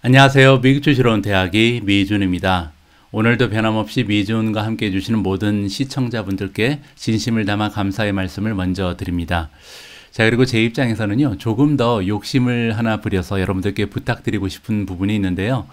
안녕하세요. 미국 주식으로 온 대학이 미준입니다. 오늘도 변함없이 미준과 함께 해주시는 모든 시청자분들께 진심을 담아 감사의 말씀을 먼저 드립니다. 자, 그리고 제 입장에서는요, 조금 더 욕심을 하나 부려서 여러분들께 부탁드리고 싶은 부분이 있는데요.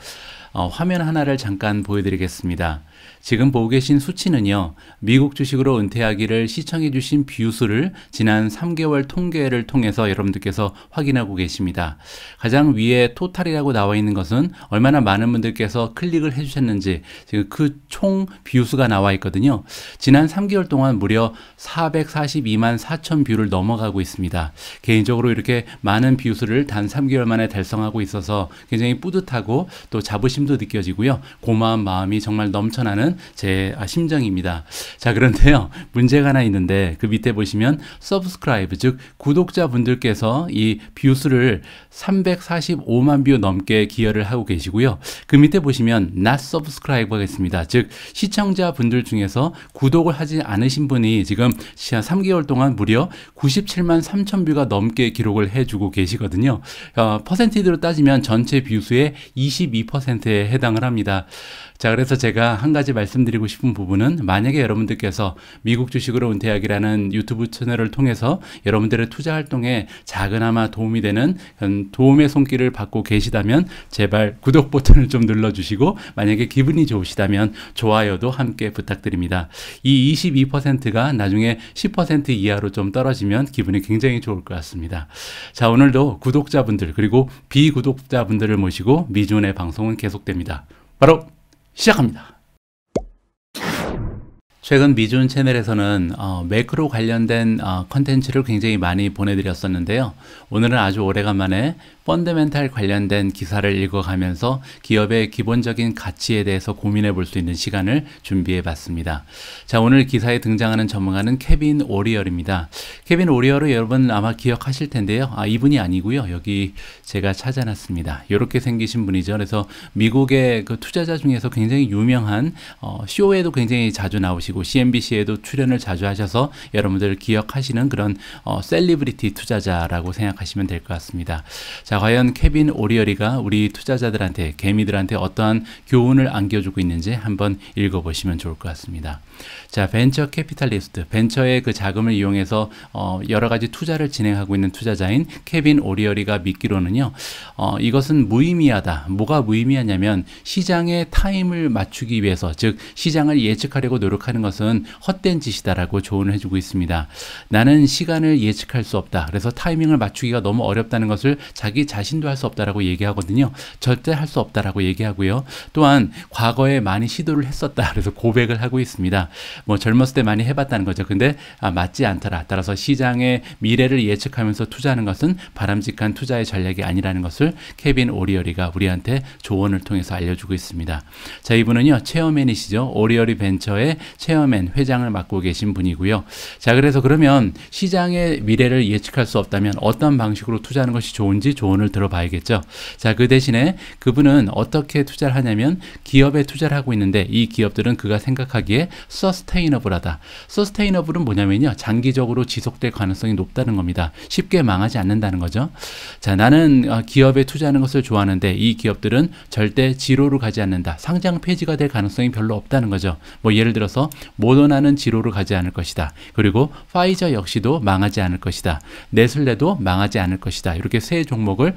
화면 하나를 잠깐 보여드리겠습니다. 지금 보고 계신 수치는요, 미국 주식으로 은퇴하기를 시청해 주신 뷰수를 지난 3개월 통계를 통해서 여러분들께서 확인하고 계십니다. 가장 위에 토탈이라고 나와 있는 것은 얼마나 많은 분들께서 클릭을 해 주셨는지 지금 그 총 뷰수가 나와 있거든요. 지난 3개월 동안 무려 442만 4천 뷰를 넘어가고 있습니다. 개인적으로 이렇게 많은 뷰수를 단 3개월 만에 달성하고 있어서 굉장히 뿌듯하고 또 자부심도 느껴지고요. 고마운 마음이 정말 넘쳐나는 제 심정입니다. 자, 그런데요, 문제가 하나 있는데 그 밑에 보시면 서브스크라이브, 즉 구독자분들께서 이 뷰수를 345만 뷰 넘게 기여를 하고 계시고요. 그 밑에 보시면 not subscribe가 있습니다. 즉 시청자분들 중에서 구독을 하지 않으신 분이 지금 3개월 동안 무려 97만 3천 뷰가 넘게 기록을 해주고 계시거든요. 퍼센티지로 따지면 전체 뷰수의 22%에 해당을 합니다. 자, 그래서 제가 한 가지 말씀드리고 싶은 부분은, 만약에 여러분들께서 미국 주식으로 은퇴하기라는 유튜브 채널을 통해서 여러분들의 투자 활동에 작은아마 도움이 되는 도움의 손길을 받고 계시다면 제발 구독 버튼을 좀 눌러주시고, 만약에 기분이 좋으시다면 좋아요도 함께 부탁드립니다. 이 22%가 나중에 10% 이하로 좀 떨어지면 기분이 굉장히 좋을 것 같습니다. 자, 오늘도 구독자분들 그리고 비구독자분들을 모시고 미준의 방송은 계속됩니다. 바로 시작합니다. 최근 미준 채널에서는 매크로 관련된 컨텐츠를 굉장히 많이 보내드렸었는데요. 오늘은 아주 오래간만에 펀더멘탈 관련된 기사를 읽어가면서 기업의 기본적인 가치에 대해서 고민해 볼 수 있는 시간을 준비해 봤습니다. 자, 오늘 기사에 등장하는 전문가는 케빈 오리얼입니다. 케빈 오리얼을 여러분 아마 기억하실 텐데요. 이분이 아니고요. 여기 제가 찾아놨습니다. 이렇게 생기신 분이죠. 그래서 미국의 그 투자자 중에서 굉장히 유명한 쇼에도 굉장히 자주 나오시고 CNBC에도 출연을 자주 하셔서 여러분들 기억하시는 그런 셀리브리티 투자자라고 생각하시면 될 것 같습니다. 자, 과연 케빈 오리얼이가 우리 투자자들한테, 개미들한테 어떠한 교훈을 안겨주고 있는지 한번 읽어보시면 좋을 것 같습니다. 자, 벤처 캐피탈리스트, 벤처의 그 자금을 이용해서 여러 가지 투자를 진행하고 있는 투자자인 케빈 오리얼이가 믿기로는요, 이것은 무의미하다. 뭐가 무의미하냐면 시장의 타임을 맞추기 위해서, 즉 시장을 예측하려고 노력하는 것은 헛된 짓이다라고 조언을 해주고 있습니다. 나는 시간을 예측할 수 없다. 그래서 타이밍을 맞추기가 너무 어렵다는 것을 자기 자신도 할 수 없다라고 얘기하거든요. 절대 할 수 없다라고 얘기하고요. 또한 과거에 많이 시도를 했었다. 그래서 고백을 하고 있습니다. 뭐 젊었을 때 많이 해봤다는 거죠. 근데 맞지 않더라. 따라서 시장의 미래를 예측하면서 투자하는 것은 바람직한 투자의 전략이 아니라는 것을 케빈 오리얼이가 우리한테 조언을 통해서 알려주고 있습니다. 자, 이분은요, 체어맨이시죠. 오리얼이 벤처의 체어맨, 회장을 맡고 계신 분이고요. 자, 그래서 그러면 시장의 미래를 예측할 수 없다면 어떤 방식으로 투자하는 것이 좋은지 조언을 들어봐야겠죠. 자, 그 대신에 그분은 어떻게 투자를 하냐면 기업에 투자를 하고 있는데 이 기업들은 그가 생각하기에 서스테이너블하다. 서스테이너블은 뭐냐면요, 장기적으로 지속될 가능성이 높다는 겁니다. 쉽게 망하지 않는다는 거죠. 자, 나는 기업에 투자하는 것을 좋아하는데 이 기업들은 절대 지로로 가지 않는다. 상장 폐지가 될 가능성이 별로 없다는 거죠. 뭐 예를 들어서 모더나는 지로로 가지 않을 것이다. 그리고 파이저 역시도 망하지 않을 것이다. 네슬레도 망하지 않을 것이다. 이렇게 세 종목을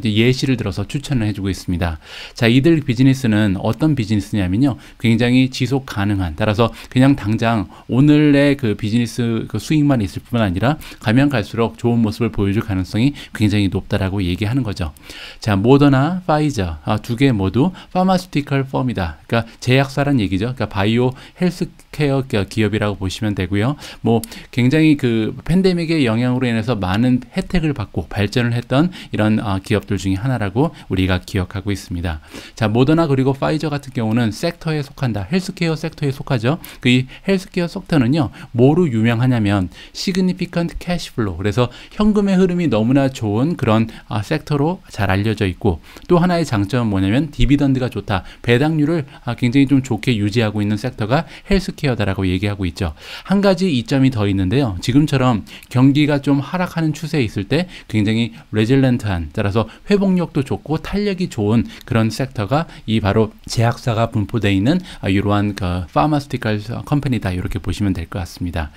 예시를 들어서 추천을 해주고 있습니다. 자, 이들 비즈니스는 어떤 비즈니스냐면요, 굉장히 지속 가능한, 따라서 그냥 당장 오늘의 그 비즈니스 그 수익만 있을 뿐만 아니라 가면 갈수록 좋은 모습을 보여줄 가능성이 굉장히 높다라고 얘기하는 거죠. 자, 모더나, 파이저 두 개 모두 파마스티컬 펌이다. 그러니까 제약사란 얘기죠. 그러니까 바이오 헬스케어 기업이라고 보시면 되고요. 뭐 굉장히 그 팬데믹의 영향으로 인해서 많은 혜택을 받고 발전을 했던 이런 기업들 중에 하나라고 우리가 기억하고 있습니다. 자, 모더나 그리고 파이저 같은 경우는 섹터에 속한다. 헬스케어 섹터에 속하죠. 그 이 헬스케어 섹터는요, 뭐로 유명하냐면 significant cash flow, 그래서 현금의 흐름이 너무나 좋은 그런 섹터로 잘 알려져 있고, 또 하나의 장점은 뭐냐면 디비던드가 좋다. 배당률을 굉장히 좀 좋게 유지하고 있는 섹터가 헬스케어 헬스케어다라고 얘기하고 있죠. 한 가지 이점이 더 있는데요. 지금처럼 경기가 좀 하락하는 추세에 있을 때 굉장히 레질렌트한, 따라서 회복력도 좋고 탄력이 좋은 그런 섹터가 이 바로 제약사가 분포되어 있는 이러한 그 파마스티컬 컴퍼니다, 이렇게 보시면 될 것 같습니다.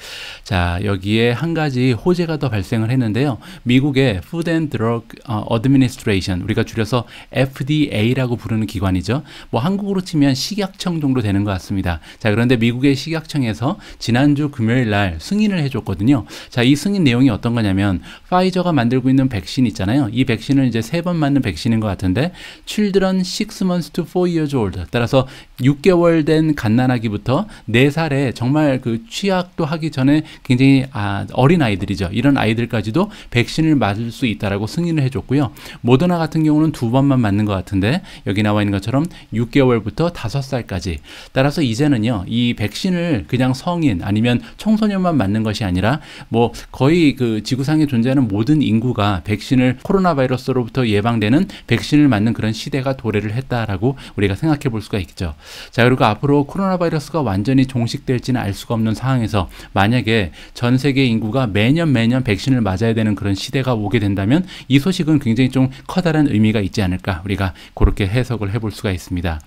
자, 여기에 한 가지 호재가 더 발생을 했는데요. 미국의 Food and Drug Administration, 우리가 줄여서 FDA라고 부르는 기관이죠. 뭐 한국으로 치면 식약청 정도 되는 것 같습니다. 자, 그런데 미국의 식약청에서 지난주 금요일 날 승인을 해줬거든요. 자, 이 승인 내용이 어떤 거냐면 파이저가 만들고 있는 백신 있잖아요. 이 백신은 이제 3번 맞는 백신인 것 같은데 Children 6 months to 4 years old, 따라서 6개월 된 갓난아기부터 4살에 정말 그 취약도 하기 전에 굉장히 어린 아이들이죠. 이런 아이들까지도 백신을 맞을 수 있다라고 승인을 해줬고요. 모더나 같은 경우는 2번만 맞는 것 같은데 여기 나와 있는 것처럼 6개월부터 5살까지. 따라서 이제는요, 이 백신을 그냥 성인 아니면 청소년만 맞는 것이 아니라 뭐 거의 그 지구상에 존재하는 모든 인구가 백신을, 코로나 바이러스로부터 예방되는 백신을 맞는 그런 시대가 도래를 했다라고 우리가 생각해 볼 수가 있겠죠. 자, 그리고 앞으로 코로나 바이러스가 완전히 종식될지는 알 수가 없는 상황에서 만약에 전 세계 인구가 매년 백신을 맞아야 되는 그런 시대가 오게 된다면 이 소식은 굉장히 좀 커다란 의미가 있지 않을까, 우리가 그렇게 해석을 해볼 수가 있습니다.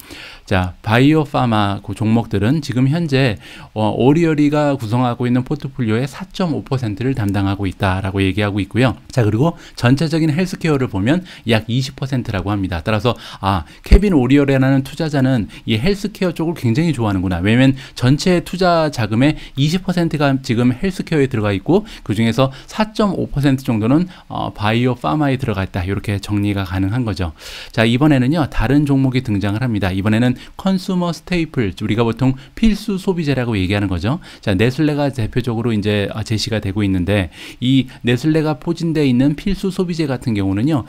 자, 바이오 파마 그 종목들은 지금 현재 오리어리가 구성하고 있는 포트폴리오의 4.5%를 담당하고 있다라고 얘기하고 있고요. 자, 그리고 전체적인 헬스케어를 보면 약 20%라고 합니다. 따라서 케빈 오리어리라는 투자자는 이 헬스케어 쪽을 굉장히 좋아하는구나. 왜냐면 전체 투자 자금의 20%가 지금 헬스케어에 들어가 있고 그 중에서 4.5% 정도는 바이오 파마에 들어가 있다, 이렇게 정리가 가능한 거죠. 자, 이번에는요, 다른 종목이 등장을 합니다. 이번에는 컨슈머 스테이플, 우리가 보통 필수 소비재라고 얘기하는 거죠. 자, 네슬레가 대표적으로 이제 제시가 되고 있는데 이 네슬레가 포진되어 있는 필수 소비재 같은 경우는요,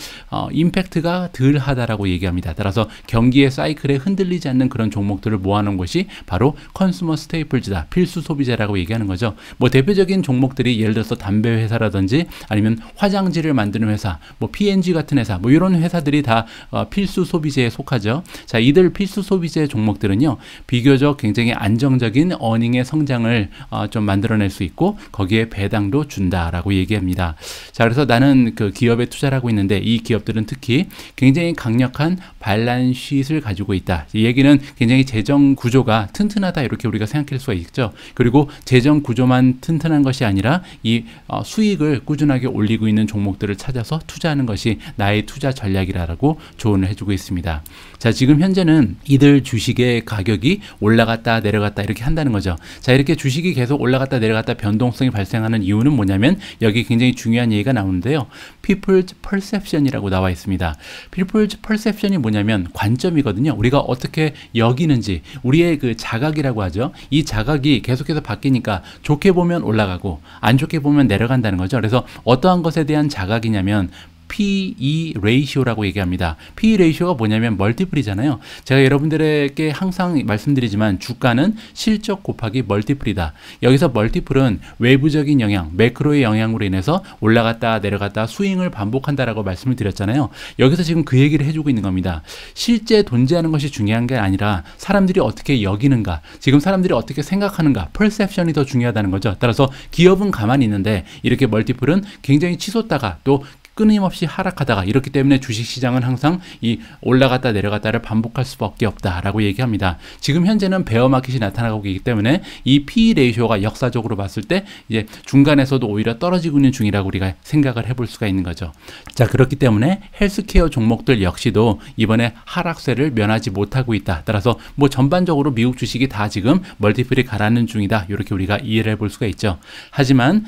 임팩트가 덜 하다라고 얘기합니다. 따라서 경기의 사이클에 흔들리지 않는 그런 종목들을 모아놓은 것이 바로 컨슈머 스테이플즈다, 필수 소비재라고 얘기하는 거죠. 뭐 대표적인 종목들이 예를 들어서 담배 회사라든지 아니면 화장지를 만드는 회사, 뭐 P&G 같은 회사, 뭐 이런 회사들이 다 필수 소비재에 속하죠. 자, 이들 필수 소비재 종목들은요, 비교적 굉장히 안정적인 어닝의 성장을 좀 만들어낼 수 있고 거기에 배당도 준다라고 얘기합니다. 자, 그래서 나는 그 기업에 투자를 하고 있는데 이 기업들은 특히 굉장히 강력한 발란시트를 가지고 있다. 이 얘기는 굉장히 재정 구조가 튼튼하다, 이렇게 우리가 생각할 수가 있죠. 그리고 재정 구조만 튼튼한 것이 아니라 이 수익을 꾸준하게 올리고 있는 종목들을 찾아서 투자하는 것이 나의 투자 전략이라고 조언을 해주고 있습니다. 자, 지금 현재는 이들 주식의 가격이 올라갔다 내려갔다 이렇게 한다는 거죠. 자, 이렇게 주식이 계속 올라갔다 내려갔다 변동성이 발생하는 이유는 뭐냐면 여기 굉장히 중요한 얘기가 나오는데요. People's Perception이라고 나와 있습니다. People's Perception이 뭐냐면 관점이거든요. 우리가 어떻게 여기는지, 우리의 그 자각이라고 하죠. 이 자각이 계속해서 바뀌니까 좋게 보면 올라가고 안 좋게 보면 내려간다는 거죠. 그래서 어떠한 것에 대한 자각이냐면 PE 레이시오라고 얘기합니다. PE 레이시오가 뭐냐면 멀티플이잖아요. 제가 여러분들에게 항상 말씀드리지만 주가는 실적 곱하기 멀티플이다. 여기서 멀티플은 외부적인 영향, 매크로의 영향으로 인해서 올라갔다 내려갔다 스윙을 반복한다라고 말씀을 드렸잖아요. 여기서 지금 그 얘기를 해주고 있는 겁니다. 실제 존재하는 것이 중요한 게 아니라 사람들이 어떻게 여기는가, 지금 사람들이 어떻게 생각하는가, 퍼셉션이 더 중요하다는 거죠. 따라서 기업은 가만히 있는데 이렇게 멀티플은 굉장히 치솟다가 또 끊임없이 하락하다가, 이렇기 때문에 주식시장은 항상 이 올라갔다 내려갔다를 반복할 수밖에 없다라고 얘기합니다. 지금 현재는 베어마켓이 나타나고 있기 때문에 이 PE 레이쇼가 역사적으로 봤을 때 이제 중간에서도 오히려 떨어지고 있는 중이라고 우리가 생각을 해볼 수가 있는 거죠. 자, 그렇기 때문에 헬스케어 종목들 역시도 이번에 하락세를 면하지 못하고 있다. 따라서 뭐 전반적으로 미국 주식이 다 지금 멀티플이 가라앉는 중이다, 이렇게 우리가 이해를 해볼 수가 있죠. 하지만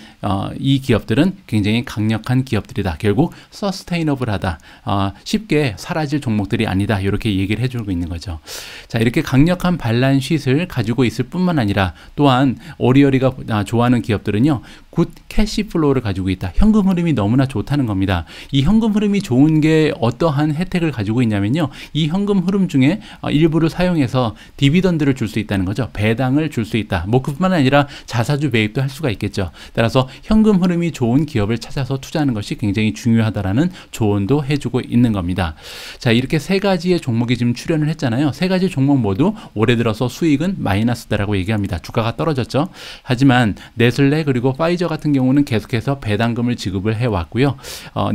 이 기업들은 굉장히 강력한 기업들이다. 결국 서스테이너블하다, 쉽게 사라질 종목들이 아니다, 이렇게 얘기를 해주고 있는 거죠. 자, 이렇게 강력한 발란시트를 가지고 있을 뿐만 아니라 또한 오리어리가 좋아하는 기업들은요, 굿 캐시플로우를 가지고 있다. 현금 흐름이 너무나 좋다는 겁니다. 이 현금 흐름이 좋은 게 어떠한 혜택을 가지고 있냐면요, 이 현금 흐름 중에 일부를 사용해서 디비던드를 줄 수 있다는 거죠. 배당을 줄 수 있다. 뭐 그뿐만 아니라 자사주 매입도 할 수가 있겠죠. 따라서 현금 흐름이 좋은 기업을 찾아서 투자하는 것이 굉장히 중요합니다. 중요하다라는 조언도 해주고 있는 겁니다. 자, 이렇게 세 가지의 종목이 지금 출연을 했잖아요. 세 가지 종목 모두 올해 들어서 수익은 마이너스다라고 얘기합니다. 주가가 떨어졌죠. 하지만 네슬레 그리고 파이저 같은 경우는 계속해서 배당금을 지급을 해왔고요.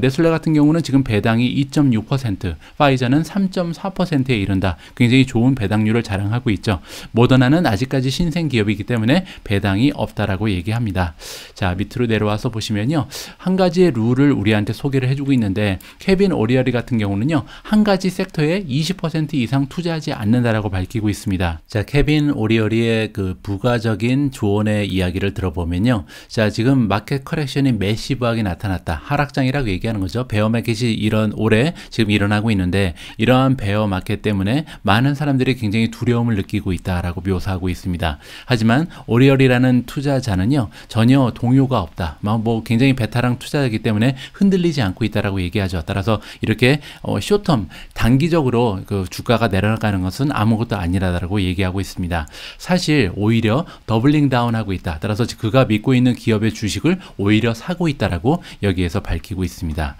네슬레 같은 경우는 지금 배당이 2.6%, 파이저는 3.4%에 이른다. 굉장히 좋은 배당률을 자랑하고 있죠. 모더나는 아직까지 신생 기업이기 때문에 배당이 없다라고 얘기합니다. 자, 밑으로 내려와서 보시면요. 한 가지의 룰을 우리한테 소개를 해주고 있는데 케빈 오리어리 같은 경우는요. 한 가지 섹터에 20% 이상 투자하지 않는다라고 밝히고 있습니다. 자, 케빈 오리어리의 그 부가적인 조언의 이야기를 들어보면요. 자, 지금 마켓 커렉션이 매시브하게 나타났다. 하락장이라고 얘기하는 거죠. 베어 마켓이 올해 지금 일어나고 있는데 이러한 베어 마켓 때문에 많은 사람들이 굉장히 두려움을 느끼고 있다라고 묘사하고 있습니다. 하지만 오리얼이라는 투자자는요. 전혀 동요가 없다. 뭐 굉장히 베테랑 투자자이기 때문에 흔들리지 않고 있다라고 얘기하죠. 따라서 이렇게 쇼텀 단기적으로 그 주가가 내려가는 것은 아무것도 아니라고 얘기하고 있습니다. 사실 오히려 더블링 다운하고 있다. 따라서 그가 믿고 있는 기업의 주식을 오히려 사고 있다라고 여기에서 밝히고 있습니다.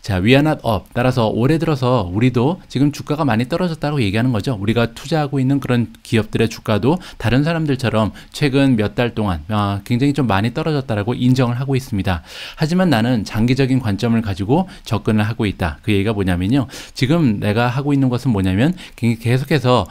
자, we are not up. 따라서 올해 들어서 우리도 지금 주가가 많이 떨어졌다고 얘기하는 거죠. 우리가 투자하고 있는 그런 기업들의 주가도 다른 사람들처럼 최근 몇 달 동안 굉장히 좀 많이 떨어졌다라고 인정을 하고 있습니다. 하지만 나는 장기적인 관점을 가지고 접근을 하고 있다. 그 얘기가 뭐냐면요. 지금 내가 하고 있는 것은 뭐냐면 계속해서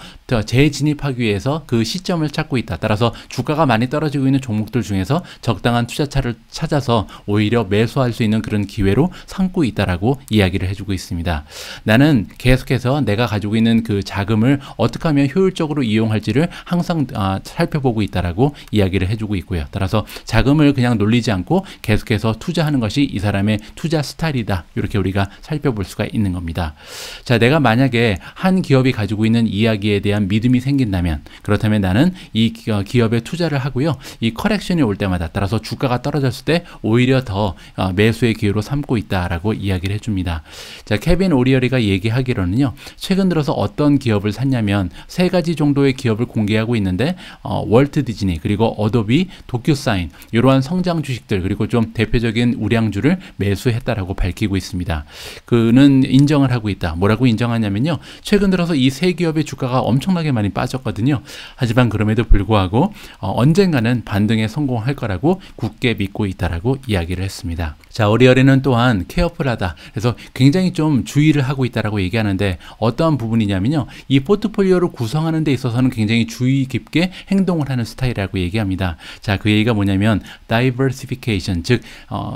재진입하기 위해서 그 시점을 찾고 있다. 따라서 주가가 많이 떨어지고 있는 종목들 중에서 적당한 투자차를 찾아서 오히려 매수할 수 있는 그런 기회로 삼고 있다라고 이야기를 해주고 있습니다. 나는 계속해서 내가 가지고 있는 그 자금을 어떻게 하면 효율적으로 이용할지를 항상 살펴보고 있다라고 이야기를 해주고 있고요. 따라서 자금을 그냥 놀리지 않고 계속해서 투자하는 것이 이 사람의 투자 스타일이다. 이렇게 우리가 살펴볼 수가 있는 겁니다. 자, 내가 만약에 한 기업이 가지고 있는 이야기에 대한 믿음이 생긴다면 그렇다면 나는 이 기업에 투자를 하고요. 이 커렉션이 올 때마다 따라서 주가가 떨어졌을 때 오히려 더 매수의 기회로 삼고 있다라고 이야기를 해줍니다. 자, 케빈 오리어리가 얘기하기로는요. 최근 들어서 어떤 기업을 샀냐면 세 가지 정도의 기업을 공개하고 있는데 월트 디즈니 그리고 어도비, 도큐사인 이러한 성장 주식들 그리고 좀 대표적인 우량주를 매수했다라고 밝히고 있습니다. 그는 인정을 하고 있다. 뭐라고 인정하냐면요. 최근 들어서 이 세 기업의 주가가 엄청나게 많이 빠졌거든요. 하지만 그럼에도 불구하고 언젠가는 반등에 성공할 거라고 굳게 믿고 있다라고 이야기를 했습니다. 자, 오리어리는 또한 케어풀하다. 그래서 굉장히 좀 주의를 하고 있다라고 얘기하는데 어떠한 부분이냐면요. 이 포트폴리오를 구성하는 데 있어서는 굉장히 주의 깊게 행동을 하는 스타일이라고 얘기합니다. 자, 그 얘기가 뭐냐면 diversification, 즉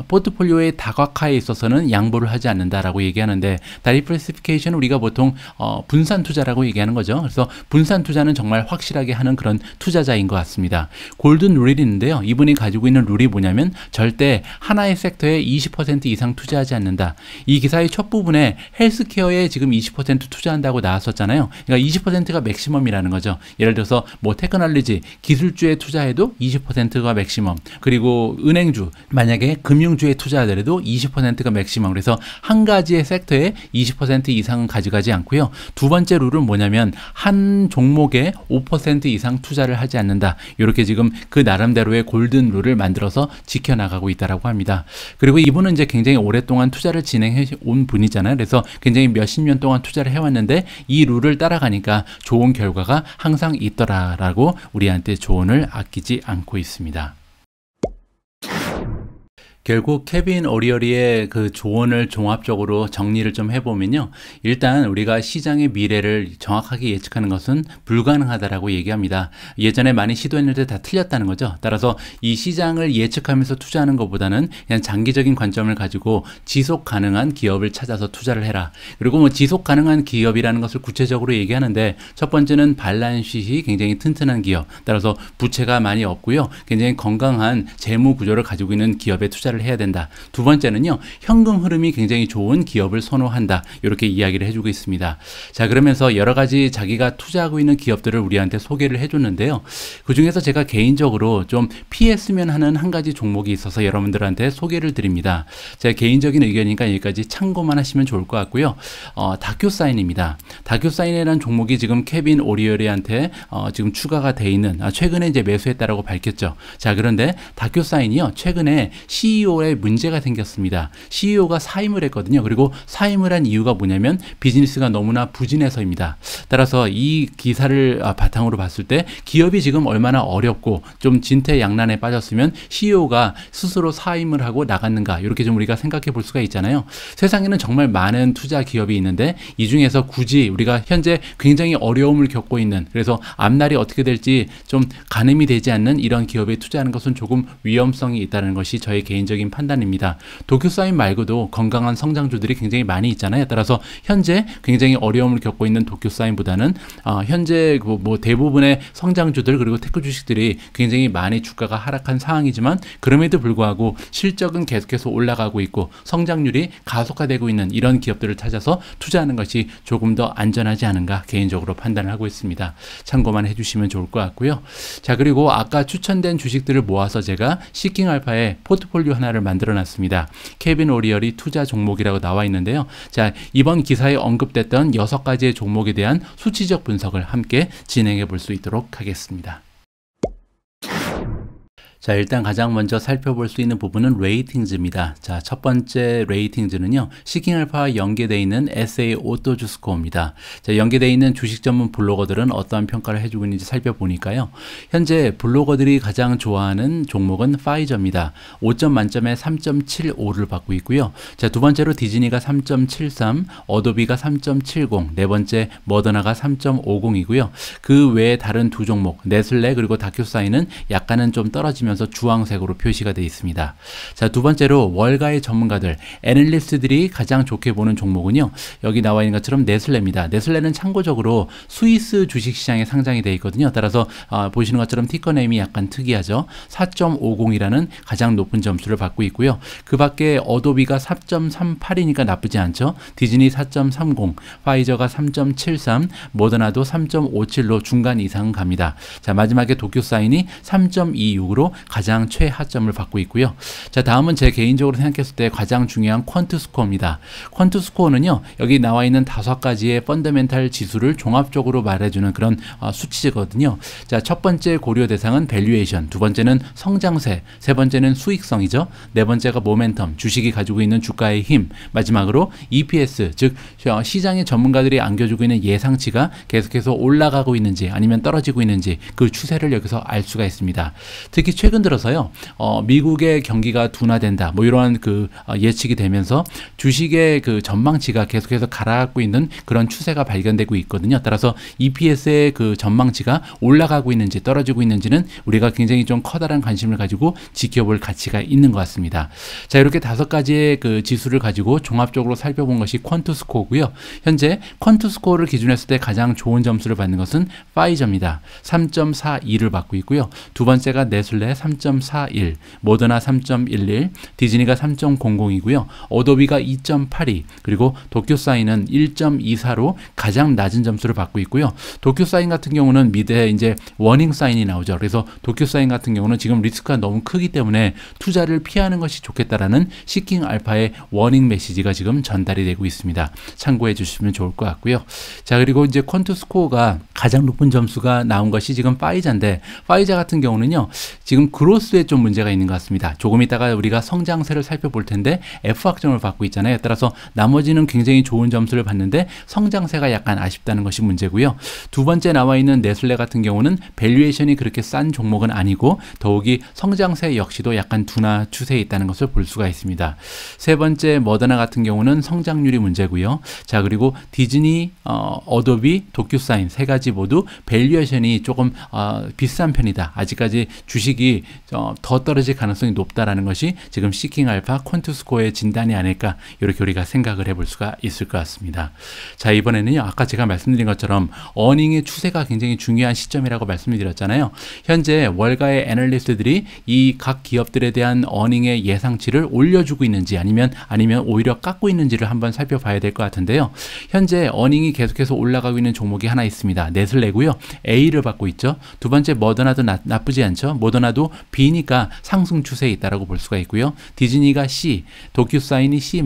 포트폴리오의 다각화에 있어서는 양보를 하지 않는다라고 얘기하는데 diversification 우리가 보통 분산 투자라고 얘기하는 거죠. 그래서 분산 투자는 정말 확실하게 하는 그런 투자자인 것 같습니다. 골든 룰이 있는데요. 이분이 가지고 있는 룰이 뭐냐면 절대 하나의 섹터에 20% 이상 투자하지 않는다. 이 기사의 첫 부분에 헬스케어에 지금 20% 투자한다고 나왔었잖아요. 그러니까 20%가 맥시멈이라는 거죠. 예를 들어서 뭐 테크놀로지, 기술주에 투자해도 20%가 맥시멈. 그리고 은행주, 만약에 금융주에 투자하더라도 20%가 맥시멈. 그래서 한 가지의 섹터에 20% 이상은 가져가지 않고요. 두 번째 룰은 뭐냐면 한 종목에 5% 이상 투자를 하지 않는다. 이렇게 지금 그 나름대로의 골든 룰을 만들어서 지켜나가고 있다라고 합니다. 그리고 이분은 이제 굉장히 오랫동안 투자를 진행해 온 분이잖아요. 그래서 굉장히 몇십 년 동안 투자를 해왔는데 이 룰을 따라가니까 좋은 결과가 항상 있더라라고 우리한테 조언을 아끼지 않고 있습니다. 결국 케빈 오리어리의 그 조언을 종합적으로 정리를 좀 해보면요. 일단 우리가 시장의 미래를 정확하게 예측하는 것은 불가능하다라고 얘기합니다. 예전에 많이 시도했는데 다 틀렸다는 거죠. 따라서 이 시장을 예측하면서 투자하는 것보다는 그냥 장기적인 관점을 가지고 지속 가능한 기업을 찾아서 투자를 해라. 그리고 뭐 지속 가능한 기업이라는 것을 구체적으로 얘기하는데 첫 번째는 발란시이 굉장히 튼튼한 기업. 따라서 부채가 많이 없고요. 굉장히 건강한 재무 구조를 가지고 있는 기업에 투자를 해야 된다. 두 번째는요. 현금 흐름이 굉장히 좋은 기업을 선호한다. 이렇게 이야기를 해주고 있습니다. 자, 그러면서 여러 가지 자기가 투자하고 있는 기업들을 우리한테 소개를 해줬는데요. 그 중에서 제가 개인적으로 좀 피했으면 하는 한 가지 종목이 있어서 여러분들한테 소개를 드립니다. 제 개인적인 의견이니까 여기까지 참고만 하시면 좋을 것 같고요. 다큐사인입니다. 다큐사인이라는 종목이 지금 케빈 오리어리한테 지금 추가가 돼 있는 최근에 이제 매수했다라고 밝혔죠. 자, 그런데 다큐사인이요. 최근에 CEO CEO에 문제가 생겼습니다. CEO가 사임을 했거든요. 그리고 사임을 한 이유가 뭐냐면 비즈니스가 너무나 부진해서입니다. 따라서 이 기사를 바탕으로 봤을 때 기업이 지금 얼마나 어렵고 좀 진퇴양난에 빠졌으면 CEO가 스스로 사임을 하고 나갔는가, 이렇게 좀 우리가 생각해 볼 수가 있잖아요. 세상에는 정말 많은 투자 기업이 있는데 이 중에서 굳이 우리가 현재 굉장히 어려움을 겪고 있는, 그래서 앞날이 어떻게 될지 좀 가늠이 되지 않는 이런 기업에 투자하는 것은 조금 위험성이 있다는 것이 저의 개인적인 판단입니다. 도큐사인 말고도 건강한 성장주들이 굉장히 많이 있잖아요. 따라서 현재 굉장히 어려움을 겪고 있는 도큐사인보다는 현재 뭐 대부분의 성장주들 그리고 테크 주식들이 굉장히 많이 주가가 하락한 상황이지만 그럼에도 불구하고 실적은 계속해서 올라가고 있고 성장률이 가속화되고 있는 이런 기업들을 찾아서 투자하는 것이 조금 더 안전하지 않은가 개인적으로 판단을 하고 있습니다. 참고만 해주시면 좋을 것 같고요. 자, 그리고 아까 추천된 주식들을 모아서 제가 시킹알파의 포트폴리오 하나를 만들어 놨습니다. 케빈 오리얼이 투자 종목이라고 나와 있는데요. 자, 이번 기사에 언급됐던 6가지의 종목에 대한 수치적 분석을 함께 진행해 볼 수 있도록 하겠습니다. 자, 일단 가장 먼저 살펴볼 수 있는 부분은 레이팅즈입니다. 자, 첫 번째 레이팅즈는요, 시킹알파와 연계되어 있는 SA 오토주 스코어입니다. 자, 연계되어 있는 주식 전문 블로거들은 어떠한 평가를 해주고 있는지 살펴보니까요, 현재 블로거들이 가장 좋아하는 종목은 파이저입니다. 5점 만점에 3.75를 받고 있고요. 자, 두 번째로 디즈니가 3.73, 어도비가 3.70, 네 번째 머더나가 3.50이고요. 그 외에 다른 두 종목, 네슬레 그리고 다큐사인은 약간은 좀 떨어지면서 주황색으로 표시가 되어 있습니다. 자, 두 번째로 월가의 전문가들, 애널리스트들이 가장 좋게 보는 종목은요, 여기 나와 있는 것처럼 네슬레입니다. 네슬레는 참고적으로 스위스 주식시장에 상장이 되어 있거든요. 따라서 보시는 것처럼 티커네임이 약간 특이하죠. 4.50이라는 가장 높은 점수를 받고 있고요. 그 밖에 어도비가 4.38이니까 나쁘지 않죠. 디즈니 4.30, 파이저가 3.73, 모더나도 3.57로 중간 이상은 갑니다. 자, 마지막에 도큐사인이 3.26으로 가장 최하점을 받고 있고요. 자, 다음은 제 개인적으로 생각했을 때 가장 중요한 퀀트 스코어입니다. 퀀트 스코어는요, 여기 나와 있는 5가지의 펀더멘탈 지수를 종합적으로 말해주는 그런 수치거든요. 자, 첫 번째 고려 대상은 밸류에이션, 두 번째는 성장세, 세 번째는 수익성이죠. 네 번째가 모멘텀, 주식이 가지고 있는 주가의 힘, 마지막으로 EPS, 즉 시장의 전문가들이 안겨주고 있는 예상치가 계속해서 올라가고 있는지 아니면 떨어지고 있는지 그 추세를 여기서 알 수가 있습니다. 특히 최근 들어서요, 미국의 경기가 둔화된다, 뭐 이러한 그 예측이 되면서 주식의 그 전망치가 계속해서 가라앉고 있는 그런 추세가 발견되고 있거든요. 따라서 EPS의 그 전망치가 올라가고 있는지 떨어지고 있는지는 우리가 굉장히 좀 커다란 관심을 가지고 지켜볼 가치가 있는 것 같습니다. 자, 이렇게 5가지의 그 지수를 가지고 종합적으로 살펴본 것이 퀀트 스코어고요. 현재 퀀트 스코어를 기준했을 때 가장 좋은 점수를 받는 것은 파이저입니다. 3.42를 받고 있고요. 두 번째가 네슬레 3.41, 모더나 3.11, 디즈니가 3.00이고요. 어도비가 2.82, 그리고 도큐사인은 1.24로 가장 낮은 점수를 받고 있고요. 도큐사인 같은 경우는 미드에 이제 워닝 사인이 나오죠. 그래서 도큐사인 같은 경우는 지금 리스크가 너무 크기 때문에 투자를 피하는 것이 좋겠다라는 시킹 알파의 워닝 메시지가 지금 전달이 되고 있습니다. 참고해 주시면 좋을 것 같고요. 자, 그리고 이제 퀀트 스코어가 가장 높은 점수가 나온 것이 지금 파이자인데, 파이자 같은 경우는요, 지금 그로스에 좀 문제가 있는 것 같습니다. 조금 이따가 우리가 성장세를 살펴볼 텐데 F학점을 받고 있잖아요. 따라서 나머지는 굉장히 좋은 점수를 받는데 성장세가 약간 아쉽다는 것이 문제고요. 두 번째 나와 있는 네슬레 같은 경우는 밸류에이션이 그렇게 싼 종목은 아니고 더욱이 성장세 역시도 약간 둔화 추세에 있다는 것을 볼 수가 있습니다. 세 번째 머더나 같은 경우는 성장률이 문제고요. 자, 그리고 디즈니, 어도비, 도큐사인 세 가지 모두 밸류에이션이 조금 비싼 편이다. 아직까지 주식이 더 떨어질 가능성이 높다라는 것이 지금 시킹 알파 퀀트 스코어의 진단이 아닐까, 이렇게 우리가 생각을 해볼 수가 있을 것 같습니다. 자, 이번에는요, 아까 제가 말씀드린 것처럼 어닝의 추세가 굉장히 중요한 시점이라고 말씀드렸잖아요. 현재 월가의 애널리스트들이 이 각 기업들에 대한 어닝의 예상치를 올려주고 있는지 아니면 오히려 깎고 있는지를 한번 살펴봐야 될 것 같은데요. 현재 어닝이 계속해서 올라가고 있는 종목이 하나 있습니다. 네슬레고요. A를 받고 있죠. 두 번째 머더나도 나쁘지 않죠. 모더나도 디즈니도 B니까 상승 추세에 있다라고 볼 수가 있고요. 디즈니가 C, 도큐사인이 C-,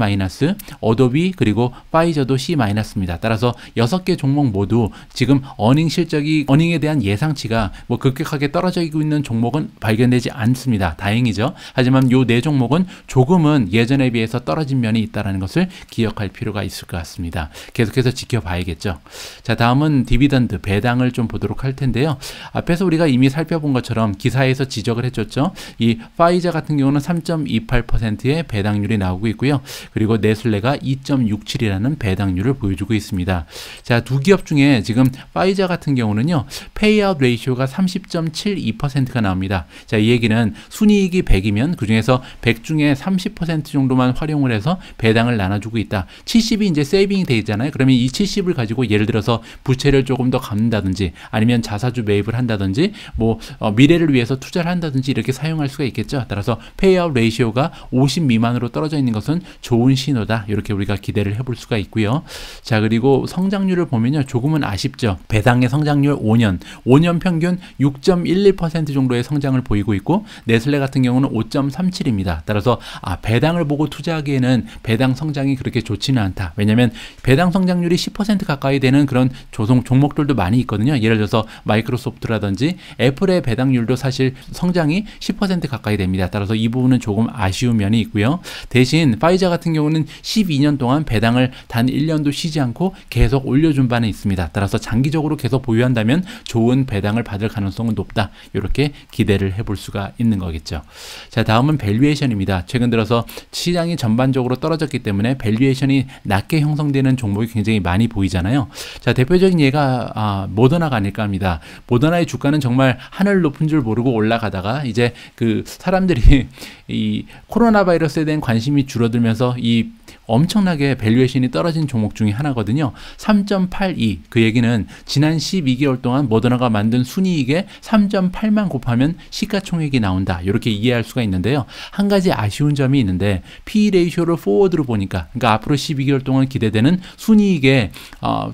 어도비 그리고 파이저도 C-입니다. 따라서 6개 종목 모두 지금 어닝에 대한 예상치가 뭐 급격하게 떨어지고 있는 종목은 발견되지 않습니다. 다행이죠. 하지만 요 4종목은 조금은 예전에 비해서 떨어진 면이 있다는 것을 기억할 필요가 있을 것 같습니다. 계속해서 지켜봐야겠죠. 자, 다음은 디비던드, 배당을 좀 보도록 할 텐데요. 앞에서 우리가 이미 살펴본 것처럼 기사에서 지적을 해줬죠. 이 파이저 같은 경우는 3.28%의 배당률이 나오고 있고요. 그리고 네슬레가 2.67이라는 배당률을 보여주고 있습니다. 자, 두 기업 중에 지금 파이저 같은 경우는요, 페이아웃 레이쇼가 30.72%가 나옵니다. 자, 이 얘기는 순이익이 100이면 그 중에서 100 중에 30% 정도만 활용을 해서 배당을 나눠주고 있다. 70이 이제 세이빙이 돼 있잖아요. 그러면 이 70을 가지고 예를 들어서 부채를 조금 더 갚는다든지 아니면 자사주 매입을 한다든지 뭐 미래를 위해서 투자를 한다든지 이렇게 사용할 수가 있겠죠. 따라서 페이아웃 레이시오가 50 미만으로 떨어져 있는 것은 좋은 신호다. 이렇게 우리가 기대를 해볼 수가 있고요. 자, 그리고 성장률을 보면요, 조금은 아쉽죠. 배당의 성장률 5년 평균 6.11% 정도의 성장을 보이고 있고 네슬레 같은 경우는 5.37입니다. 따라서 배당을 보고 투자하기에는 배당 성장이 그렇게 좋지는 않다. 왜냐하면 배당 성장률이 10% 가까이 되는 그런 종목들도 많이 있거든요. 예를 들어서 마이크로소프트라든지 애플의 배당률도 사실 성장이 10% 가까이 됩니다. 따라서 이 부분은 조금 아쉬운 면이 있고요. 대신 파이저 같은 경우는 12년 동안 배당을 단 1년도 쉬지 않고 계속 올려준 바는 있습니다. 따라서 장기적으로 계속 보유한다면 좋은 배당을 받을 가능성은 높다. 이렇게 기대를 해볼 수가 있는 거겠죠. 자, 다음은 밸류에이션입니다. 최근 들어서 시장이 전반적으로 떨어졌기 때문에 밸류에이션이 낮게 형성되는 종목이 굉장히 많이 보이잖아요. 자, 대표적인 예가 모더나가 아닐까 합니다. 모더나의 주가는 정말 하늘 높은 줄 모르고 올라가다가 이제 그 사람들이 이 코로나 바이러스에 대한 관심이 줄어들면서 이 엄청나게 밸류에이션이 떨어진 종목 중에 하나거든요. 3.82, 그 얘기는 지난 12개월 동안 모더나가 만든 순이익에 3.8만 곱하면 시가총액이 나온다. 이렇게 이해할 수가 있는데요. 한 가지 아쉬운 점이 있는데 P 레이쇼를 포워드로 보니까, 그러니까 앞으로 12개월 동안 기대되는 순이익의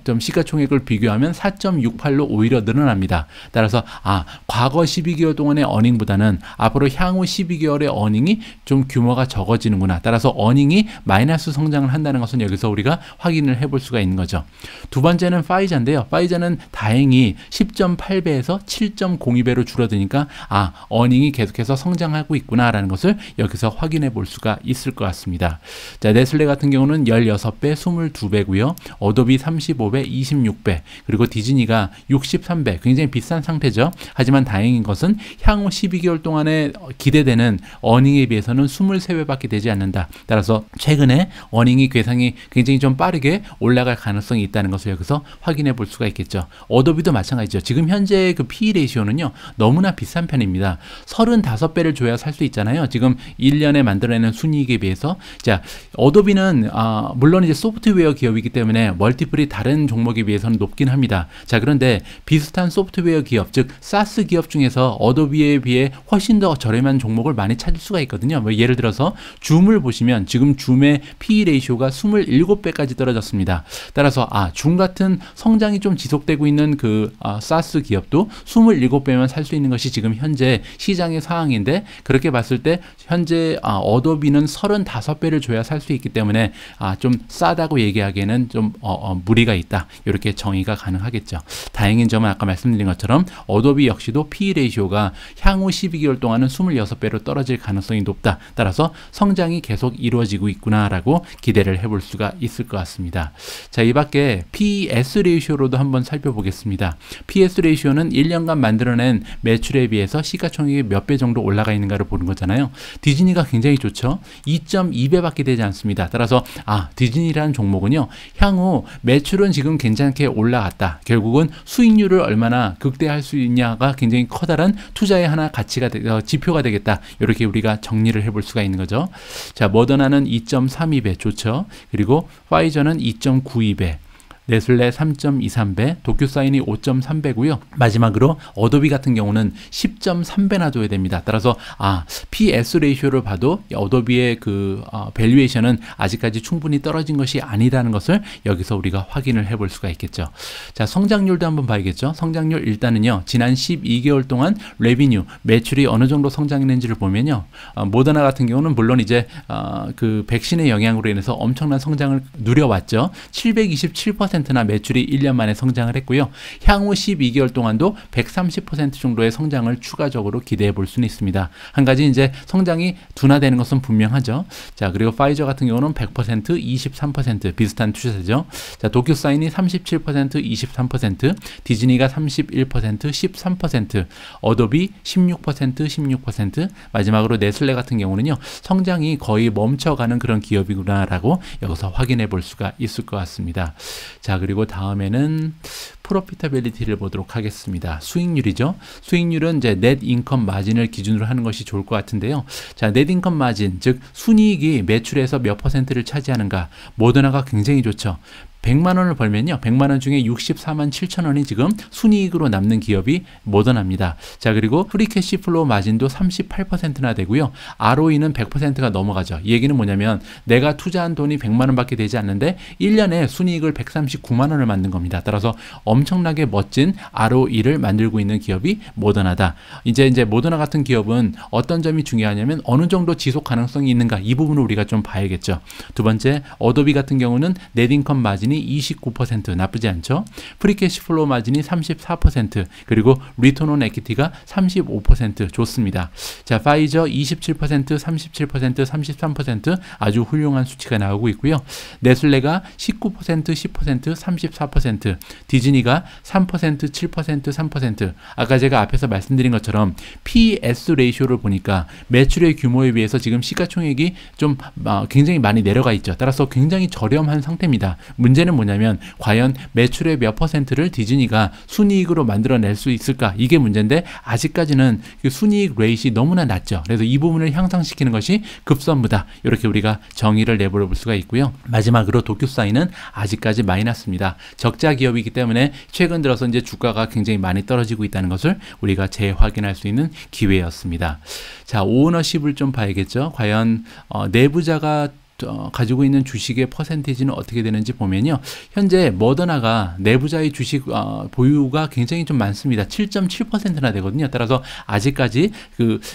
좀 시가총액을 비교하면 4.68로 오히려 늘어납니다. 따라서 과거 12개월 동안의 어닝보다는 앞으로 향후 12개월의 어닝이 좀 규모가 적어지는구나. 따라서 어닝이 마이너스 성장을 한다는 것은 여기서 우리가 확인을 해볼 수가 있는 거죠. 두 번째는 파이저인데요. 파이저는 다행히 10.8배에서 7.02배로 줄어드니까 어닝이 계속해서 성장하고 있구나라는 것을 여기서 확인해 볼 수가 있을 것 같습니다. 자, 네슬레 같은 경우는 16배, 22배고요. 어도비 35배, 26배, 그리고 디즈니가 63배, 굉장히 비싼 상태죠. 하지만 다행인 것은 향후 12개월 동안에 기대되는 어닝에 비해서는 23배밖에 되지 않는다. 따라서 최근에 어닝이 굉장히 좀 빠르게 올라갈 가능성이 있다는 것을 여기서 확인해 볼 수가 있겠죠. 어도비도 마찬가지죠. 지금 현재 그 PE 레이시오는요, 너무나 비싼 편입니다. 35배를 줘야 살 수 있잖아요. 지금 1년에 만들어내는 순이익에 비해서. 자, 어도비는 물론 이제 소프트웨어 기업이기 때문에 멀티플이 다른 종목에 비해서는 높긴 합니다. 자, 그런데 비슷한 소프트웨어 기업, 즉 사스 기업 중에서 어도비에 비해 훨씬 더 저렴한 종목을 많이 찾을 수가 있거든요. 뭐 예를 들어서 줌을 보시면 지금 줌의 PE 레이쇼가 27배까지 떨어졌습니다. 따라서 줌 같은 성장이 좀 지속되고 있는 그 사스 기업도 27배만 살 수 있는 것이 지금 현재 시장의 상황인데, 그렇게 봤을 때 현재 어도비는 35배를 줘야 살 수 있기 때문에 좀 싸다고 얘기하기에는 좀 무리가 있다. 이렇게 정의가 가능하겠죠. 다행인 점은 아까 말씀드린 것처럼 어도비 역시도 PE 레이쇼가 향후 12개월 동안은 26배로 떨어질 가능성이 높다. 따라서 성장이 계속 이루어지고 있구나라고 기대를 해볼 수가 있을 것 같습니다. 자, 이 밖에 PS 레이쇼로도 한번 살펴보겠습니다. PS 레이쇼는 1년간 만들어낸 매출에 비해서 시가총액이 몇 배 정도 올라가 있는가를 보는 거잖아요. 디즈니가 굉장히 좋죠. 2.2배밖에 되지 않습니다. 따라서 디즈니라는 종목은요, 향후 매출은 지금 괜찮게 올라갔다. 결국은 수익률을 얼마나 극대화할 수 있냐가 굉장히 커다란 투자의 하나 가치가 지표가 되겠다. 이렇게 우리가 정리를 해볼 수가 있는 거죠. 자, 모더나는 2.32배 좋죠. 그리고 파이저는 2.92배, 네슬레 3.23배, 도큐사인이 5.3배고요. 마지막으로 어도비 같은 경우는 10.3배나 줘야 됩니다. 따라서 PS 레이쇼를 봐도 어도비의 그 밸류에이션은 아직까지 충분히 떨어진 것이 아니라는 것을 여기서 우리가 확인을 해볼 수가 있겠죠. 자, 성장률도 한번 봐야겠죠. 성장률 일단은요, 지난 12개월 동안 레비뉴, 매출이 어느 정도 성장했는지를 보면요, 모더나 같은 경우는 물론 이제 그 백신의 영향으로 인해서 엄청난 성장을 누려왔죠. 727%나 매출이 1년 만에 성장을 했고요. 향후 12개월 동안도 130% 정도의 성장을 추가적으로 기대해 볼 수는 있습니다. 한 가지 이제 성장이 둔화되는 것은 분명하죠. 자, 그리고 파이저 같은 경우는 100%, 23% 비슷한 추세죠. 자, 도큐사인이 37%, 23%, 디즈니가 31%, 13%, 어도비 16%, 16%, 마지막으로 네슬레 같은 경우는요, 성장이 거의 멈춰가는 그런 기업이구나라고 여기서 확인해 볼 수가 있을 것 같습니다. 자, 그리고 다음에는 프로피타빌리티를 보도록 하겠습니다. 수익률이죠. 수익률은 이제 넷 인컴 마진을 기준으로 하는 것이 좋을 것 같은데요. 자, 넷 인컴 마진, 즉 순이익이 매출에서 몇 %를 차지하는가. 모더나가 굉장히 좋죠. 100만 원을 벌면요, 100만 원 중에 64만 7천 원이 지금 순이익으로 남는 기업이 모더나입니다. 자, 그리고 프리캐시 플로우 마진도 38%나 되고요. ROE는 100%가 넘어가죠. 이 얘기는 뭐냐면 내가 투자한 돈이 100만 원밖에 되지 않는데 1년에 순이익을 139만 원을 만든 겁니다. 따라서 엄청나게 멋진 ROE를 만들고 있는 기업이 모더나다. 이제 모더나 같은 기업은 어떤 점이 중요하냐면 어느 정도 지속 가능성이 있는가, 이 부분을 우리가 좀 봐야겠죠. 두 번째, 어도비 같은 경우는 넷인컴 마진이 29%, 나쁘지 않죠. 프리캐시 플로우 마진이 34%, 그리고 리턴 온 에퀴티가 35% 좋습니다. 자, 파이저 27%, 37%, 33% 아주 훌륭한 수치가 나오고 있고요. 네슬레가 19%, 10%, 34%, 디즈니가 3%, 7%, 3%. 아까 제가 앞에서 말씀드린 것처럼 PS 레이쇼를 보니까 매출의 규모에 비해서 지금 시가총액이 좀 굉장히 많이 내려가 있죠. 따라서 굉장히 저렴한 상태입니다. 문제는 뭐냐면 과연 매출의 몇 %를 디즈니가 순이익으로 만들어낼 수 있을까? 이게 문제인데 아직까지는 그 순이익 레이트이 너무나 낮죠. 그래서 이 부분을 향상시키는 것이 급선무다. 이렇게 우리가 정의를 내볼 수가 있고요. 마지막으로 도큐사인은 아직까지 마이너스입니다. 적자 기업이기 때문에 최근 들어서 이제 주가가 굉장히 많이 떨어지고 있다는 것을 우리가 재확인할 수 있는 기회였습니다. 자, 오너십을 좀 봐야겠죠. 과연 내부자가 가지고 있는 주식의 퍼센테이지는 어떻게 되는지 보면요, 현재 모더나가 내부자의 주식 보유가 굉장히 좀 많습니다. 7.7%나 되거든요. 따라서 아직까지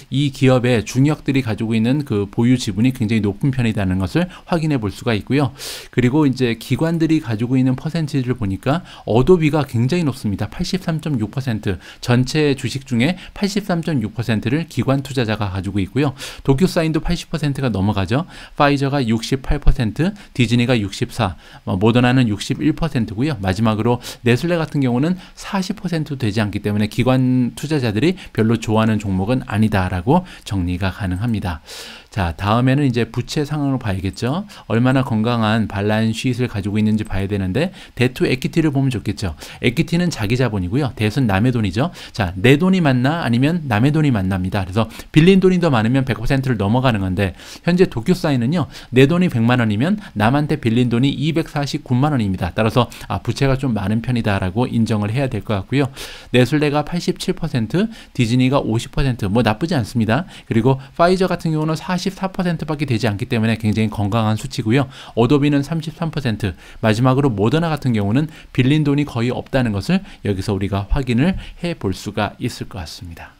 이 기업의 중역들이 가지고 있는 그 보유 지분이 굉장히 높은 편이라는 것을 확인해 볼 수가 있고요. 그리고 이제 기관들이 가지고 있는 퍼센테이지를 보니까 어도비가 굉장히 높습니다. 83.6%, 전체 주식 중에 83.6%를 기관 투자자가 가지고 있고요. 도큐사인도 80%가 넘어가죠. 파이저가 68%, 디즈니가 64%, 모더나는 61%고요. 마지막으로 네슬레 같은 경우는 40%도 되지 않기 때문에 기관 투자자들이 별로 좋아하는 종목은 아니다라고 정리가 가능합니다. 자, 다음에는 이제 부채 상황을 봐야겠죠. 얼마나 건강한 발란스 쉿을 가지고 있는지 봐야 되는데, 데투 에퀴티를 보면 좋겠죠. 에퀴티는 자기 자본이고요. 뎃은 남의 돈이죠. 자, 내 돈이 많나 아니면 남의 돈이 많납니다. 그래서 빌린 돈이 더 많으면 100%를 넘어가는 건데, 현재 도큐사인은요, 내 돈이 100만 원이면 남한테 빌린 돈이 249만 원입니다. 따라서 부채가 좀 많은 편이다라고 인정을 해야 될 것 같고요. 네슬레가 87%, 디즈니가 50%, 뭐 나쁘지 않습니다. 그리고 파이저 같은 경우는 44%밖에 되지 않기 때문에 굉장히 건강한 수치고요. 어도비는 33%, 마지막으로 모더나 같은 경우는 빌린 돈이 거의 없다는 것을 여기서 우리가 확인을 해 볼 수가 있을 것 같습니다.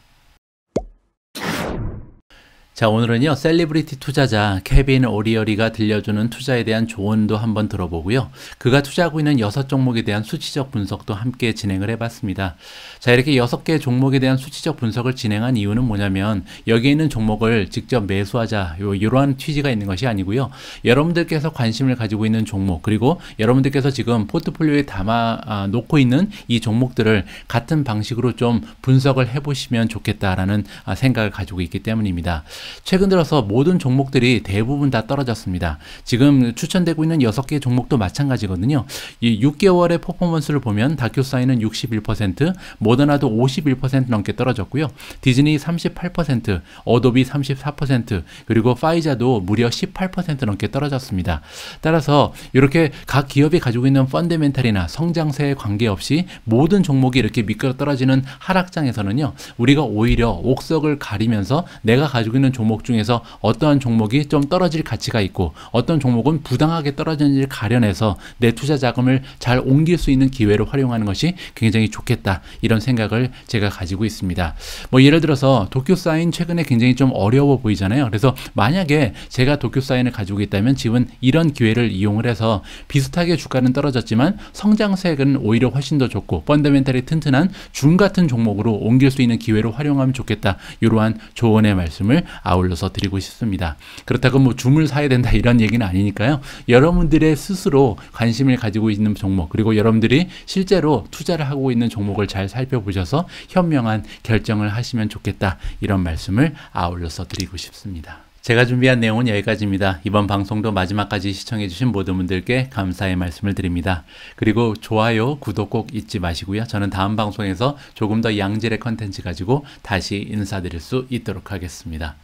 자, 오늘은요, 셀리브리티 투자자 케빈 오리어리가 들려주는 투자에 대한 조언도 한번 들어보고요. 그가 투자하고 있는 6종목에 대한 수치적 분석도 함께 진행을 해봤습니다. 자, 이렇게 6개 종목에 대한 수치적 분석을 진행한 이유는 뭐냐면, 여기에 있는 종목을 직접 매수하자, 이러한 취지가 있는 것이 아니고요. 여러분들께서 관심을 가지고 있는 종목, 그리고 여러분들께서 지금 포트폴리오에 담아 놓고 있는 이 종목들을 같은 방식으로 좀 분석을 해보시면 좋겠다라는 생각을 가지고 있기 때문입니다. 최근 들어서 모든 종목들이 대부분 다 떨어졌습니다. 지금 추천되고 있는 6개 종목도 마찬가지거든요. 이 6개월의 퍼포먼스를 보면 다큐사인은 61%, 모더나도 51% 넘게 떨어졌고요. 디즈니 38%, 어도비 34%, 그리고 파이자도 무려 18% 넘게 떨어졌습니다. 따라서 이렇게 각 기업이 가지고 있는 펀더멘탈이나 성장세에 관계없이 모든 종목이 이렇게 미끄러 떨어지는 하락장에서는요, 우리가 오히려 옥석을 가리면서 내가 가지고 있는 종목 중에서 어떠한 종목이 좀 떨어질 가치가 있고 어떤 종목은 부당하게 떨어지는지를 가려내서 내 투자 자금을 잘 옮길 수 있는 기회를 활용하는 것이 굉장히 좋겠다, 이런 생각을 제가 가지고 있습니다. 뭐 예를 들어서 도쿄사인 최근에 굉장히 좀 어려워 보이잖아요. 그래서 만약에 제가 도쿄사인을 가지고 있다면 지금 이런 기회를 이용을 해서 비슷하게 주가는 떨어졌지만 성장세는 오히려 훨씬 더 좋고 펀더멘탈이 튼튼한 줌 같은 종목으로 옮길 수 있는 기회를 활용하면 좋겠다, 이러한 조언의 말씀을 아울러서 드리고 싶습니다. 그렇다고 뭐 줌을 사야 된다 이런 얘기는 아니니까요. 여러분들의 스스로 관심을 가지고 있는 종목, 그리고 여러분들이 실제로 투자를 하고 있는 종목을 잘 살펴보셔서 현명한 결정을 하시면 좋겠다, 이런 말씀을 아울러서 드리고 싶습니다. 제가 준비한 내용은 여기까지입니다. 이번 방송도 마지막까지 시청해주신 모든 분들께 감사의 말씀을 드립니다. 그리고 좋아요, 구독 꼭 잊지 마시고요. 저는 다음 방송에서 조금 더 양질의 컨텐츠 가지고 다시 인사드릴 수 있도록 하겠습니다.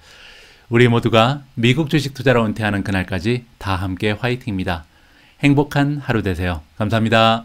우리 모두가 미국 주식 투자로 은퇴하는 그날까지 다 함께 화이팅입니다. 행복한 하루 되세요. 감사합니다.